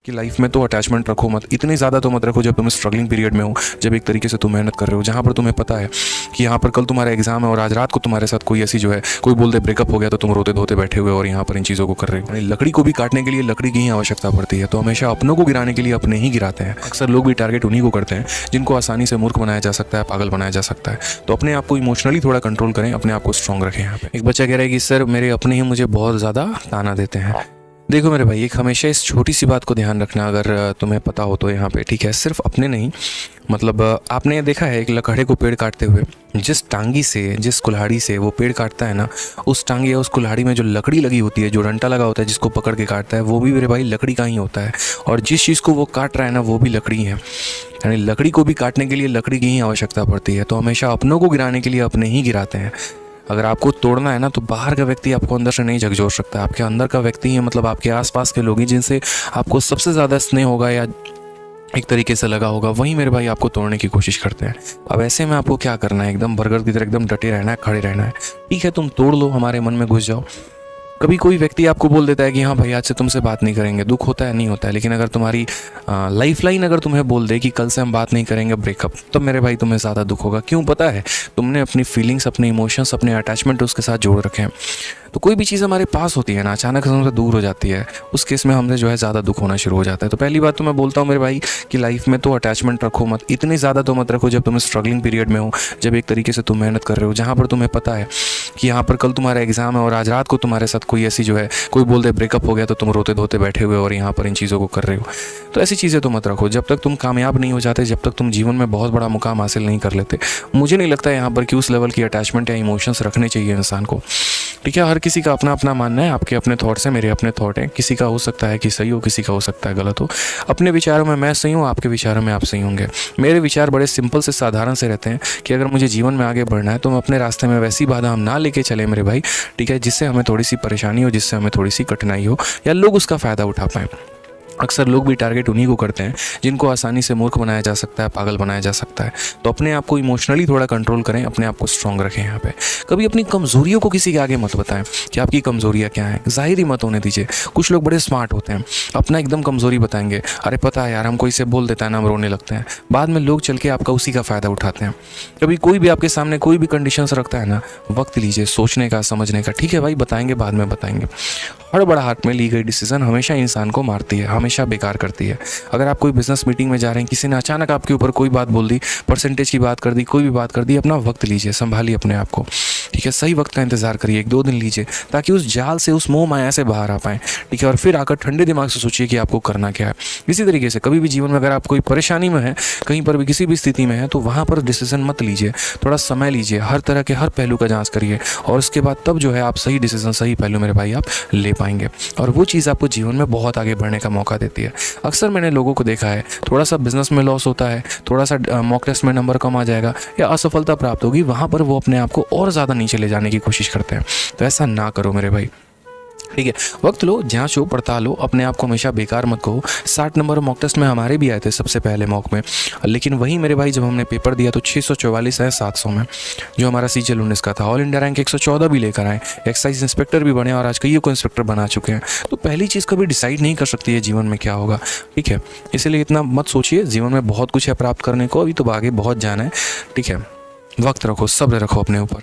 कि लाइफ में तो अटैचमेंट रखो मत, इतनी ज़्यादा तो मत रखो जब तुम स्ट्रगलिंग पीरियड में हो, जब एक तरीके से तुम मेहनत कर रहे हो, जहाँ पर तुम्हें पता है कि यहाँ पर कल तुम्हारा एग्जाम है और आज रात को तुम्हारे साथ कोई ऐसी जो है कोई बोल दे ब्रेकअप हो गया तो तुम रोते धोते बैठे हुए और यहाँ पर इन चीज़ों को कर रहे हो। यानी लकड़ी को भी काटने के लिए लकड़ी की ही आवश्यकता पड़ती है, तो हमेशा अपनों को गिराने के लिए अपने ही गिराते हैं। अक्सर लोग भी टारगेट उन्हीं को करते हैं जिनको आसानी से मूर्ख बनाया जा सकता है, पागल बनाया जा सकता है। तो अपने आप को इमोशनली थोड़ा कंट्रोल करें, अपने आप को स्ट्रॉन्ग रखें। यहाँ पे एक बच्चा कह रहा है कि सर मेरे अपने ही मुझे बहुत ज़्यादा ताना देते हैं। देखो मेरे भाई, एक हमेशा इस छोटी सी बात को ध्यान रखना, अगर तुम्हें पता हो तो यहाँ पे ठीक है, सिर्फ अपने नहीं, मतलब आपने देखा है एक लकड़े को पेड़ काटते हुए, जिस टांगी से जिस कुल्हाड़ी से वो पेड़ काटता है ना, उस टांगी या उस कुल्हाड़ी में जो लकड़ी लगी होती है, जो डंटा लगा होता है जिसको पकड़ के काटता है, वो भी मेरे भाई लकड़ी का ही होता है। और जिस चीज़ को वो काट रहा है ना, वो भी लकड़ी है। यानी लकड़ी को भी काटने के लिए लकड़ी की ही आवश्यकता पड़ती है। तो हमेशा अपनों को गिराने के लिए अपने ही गिराते हैं। अगर आपको तोड़ना है ना, तो बाहर का व्यक्ति आपको अंदर से नहीं झकझोर सकता, आपके अंदर का व्यक्ति ही, मतलब आपके आसपास के लोग ही, जिनसे आपको सबसे ज़्यादा स्नेह होगा या एक तरीके से लगा होगा, वही मेरे भाई आपको तोड़ने की कोशिश करते हैं। अब ऐसे में आपको क्या करना है, एकदम बरगद की तरह एकदम डटे रहना है, खड़े रहना है। ठीक है, तुम तोड़ लो, हमारे मन में घुस जाओ। कभी कोई व्यक्ति आपको बोल देता है कि हाँ भाई आज से तुमसे बात नहीं करेंगे, दुख होता है, नहीं होता है। लेकिन अगर तुम्हारी लाइफ लाइन अगर तुम्हें बोल दे कि कल से हम बात नहीं करेंगे, ब्रेकअप, तो मेरे भाई तुम्हें ज़्यादा दुख होगा। क्यों? पता है, तुमने अपनी फीलिंग्स, अपने इमोशंस, अपने अटैचमेंट उसके साथ जोड़ रखे हैं। तो कोई भी चीज़ हमारे पास होती है ना, अचानक से हमसे दूर हो जाती है, उस केस में हमसे जो है ज़्यादा दुख होना शुरू हो जाता है। तो पहली बात तो मैं बोलता हूँ मेरे भाई कि लाइफ में तो अटैचमेंट रखो मत, इतनी ज़्यादा तो मत रखो जब तुम स्ट्रगलिंग पीरियड में हो, जब एक तरीके से तुम मेहनत कर रहे हो, जहाँ पर तुम्हें पता है कि यहाँ पर कल तुम्हारा एग्जाम है और आज रात को तुम्हारे साथ कोई ऐसी जो है कोई बोल दे ब्रेकअप हो गया तो तुम रोते धोते बैठे हुए और यहाँ पर इन चीज़ों को कर रहे हो। तो ऐसी चीज़ें तो मत रखो। जब तक तुम कामयाब नहीं हो जाते, जब तक तुम जीवन में बहुत बड़ा मुकाम हासिल नहीं कर लेते, मुझे नहीं लगता है यहाँ पर कि उस लेवल की अटैचमेंट या इमोशंस रखने चाहिए इंसान को। ठीक है, हर किसी का अपना अपना मानना है, आपके अपने थॉट्स हैं, मेरे अपने थॉट हैं। किसी का हो सकता है कि सही हो, किसी का हो सकता है गलत हो। अपने विचारों में मैं सही हूँ, आपके विचारों में आप सही होंगे। मेरे विचार बड़े सिंपल से साधारण से रहते हैं कि अगर मुझे जीवन में आगे बढ़ना है तो हम अपने रास्ते में वैसी बाधा हम ना लेके चले मेरे भाई, ठीक है, जिससे हमें थोड़ी सी परेशानी हो, जिससे हमें थोड़ी सी कठिनाई हो या लोग उसका फ़ायदा उठा पाएँ। अक्सर लोग भी टारगेट उन्हीं को करते हैं जिनको आसानी से मूर्ख बनाया जा सकता है, पागल बनाया जा सकता है। तो अपने आप को इमोशनली थोड़ा कंट्रोल करें, अपने आप को स्ट्रॉन्ग रखें। यहाँ पे कभी अपनी कमज़ोरियों को किसी के आगे मत बताएं कि आपकी कमज़ोरियाँ क्या हैं, ज़ाहिर ही मत होने दीजिए। कुछ लोग बड़े स्मार्ट होते हैं, अपना एकदम कमज़ोरी बताएंगे, अरे पता है यार हमको इसे बोल देता है ना, हम रोने लगते हैं। बाद में लोग चल के आपका उसी का फ़ायदा उठाते हैं। कभी कोई भी आपके सामने कोई भी कंडीशंस रखता है ना, वक्त लीजिए सोचने का, समझने का। ठीक है भाई, बताएंगे, बाद में बताएंगे। हड़बड़ा हाथ में ली गई डिसीजन हमेशा इंसान को मारती है, हमेशा बेकार करती है। अगर आप कोई बिजनेस मीटिंग में जा रहे हैं, किसी ने अचानक आपके ऊपर कोई बात बोल दी, परसेंटेज की बात कर दी, कोई भी बात कर दी, अपना वक्त लीजिए, संभालिए अपने आप को। ठीक है, सही वक्त का इंतजार करिए, 1-2 दिन लीजिए, ताकि उस जाल से, उस मोह माया से बाहर आ पाएँ। ठीक है, और फिर आकर ठंडे दिमाग से सोचिए कि आपको करना क्या है। इसी तरीके से कभी भी जीवन में अगर आप कोई परेशानी में है, कहीं पर भी किसी भी स्थिति में है, तो वहाँ पर डिसीजन मत लीजिए, थोड़ा समय लीजिए, हर तरह के हर पहलू का जाँच करिए, और उसके बाद तब जो है आप सही डिसीजन, सही पहलू मेरे भाई आप ले पाएंगे। और वो चीज़ आपको जीवन में बहुत आगे बढ़ने का मौका देती है। अक्सर मैंने लोगों को देखा है, थोड़ा सा बिजनेस में लॉस होता है, थोड़ा सा मॉक टेस्ट में नंबर कम आ जाएगा या असफलता प्राप्त होगी, वहाँ पर वो अपने आप को और ज़्यादा नीचे ले जाने की कोशिश करते हैं। तो ऐसा ना करो मेरे भाई। ठीक है, वक्त लो, जांचो, पड़तालो, अपने आप को हमेशा बेकार मत कहो। 60 नंबर मॉक टेस्ट में हमारे भी आए थे सबसे पहले मॉक में, लेकिन वहीं मेरे भाई जब हमने पेपर दिया तो 644 है 700 में, जो हमारा CGL 19 का था। ऑल इंडिया रैंक 114 भी लेकर आए, एक्साइज इंस्पेक्टर भी बने और आज कईयों को इंस्पेक्टर बना चुके हैं। तो पहली चीज़ कभी डिसाइड नहीं कर सकती है जीवन में क्या होगा। ठीक है, इसलिए इतना मत सोचिए, जीवन में बहुत कुछ है प्राप्त करने को, अभी तो आगे बहुत जाना है। ठीक है, वक्त रखो, सब्र रखो अपने ऊपर।